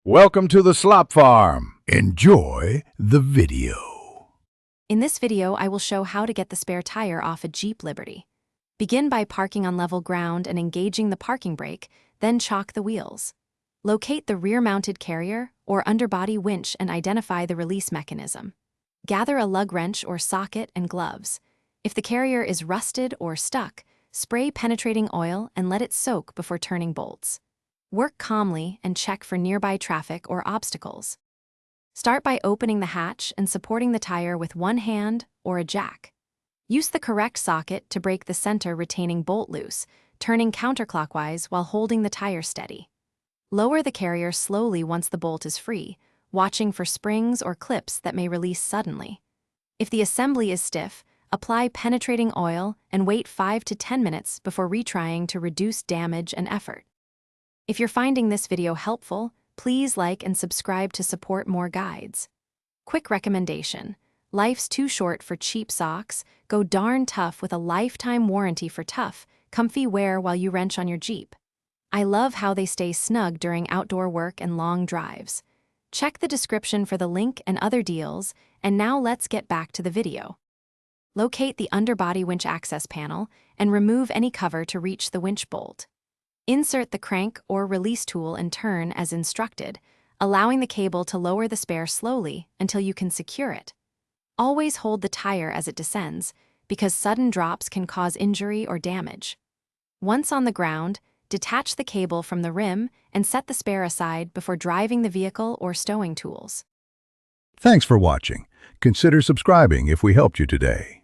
Welcome to the Slop Farm. Enjoy the video. In this video, I will show how to get the spare tire off a Jeep Liberty. Begin by parking on level ground and engaging the parking brake, then chock the wheels. Locate the rear-mounted carrier or underbody winch and identify the release mechanism. Gather a lug wrench or socket and gloves. If the carrier is rusted or stuck, spray penetrating oil and let it soak before turning bolts. Work calmly and check for nearby traffic or obstacles. Start by opening the hatch and supporting the tire with one hand or a jack. Use the correct socket to break the center retaining bolt loose, turning counterclockwise while holding the tire steady. Lower the carrier slowly once the bolt is free, watching for springs or clips that may release suddenly. If the assembly is stiff, apply penetrating oil and wait 5 to 10 minutes before retrying to reduce damage and effort. If you're finding this video helpful, please like and subscribe to support more guides. Quick recommendation: life's too short for cheap socks. Go darn tough with a lifetime warranty for tough, comfy wear while you wrench on your Jeep. I love how they stay snug during outdoor work and long drives. Check the description for the link and other deals, and now let's get back to the video. Locate the underbody winch access panel and remove any cover to reach the winch bolt. Insert the crank or release tool and turn as instructed, allowing the cable to lower the spare slowly until you can secure it. Always hold the tire as it descends, because sudden drops can cause injury or damage. Once on the ground, detach the cable from the rim and set the spare aside before driving the vehicle or stowing tools. Thanks for watching. Consider subscribing if we helped you today.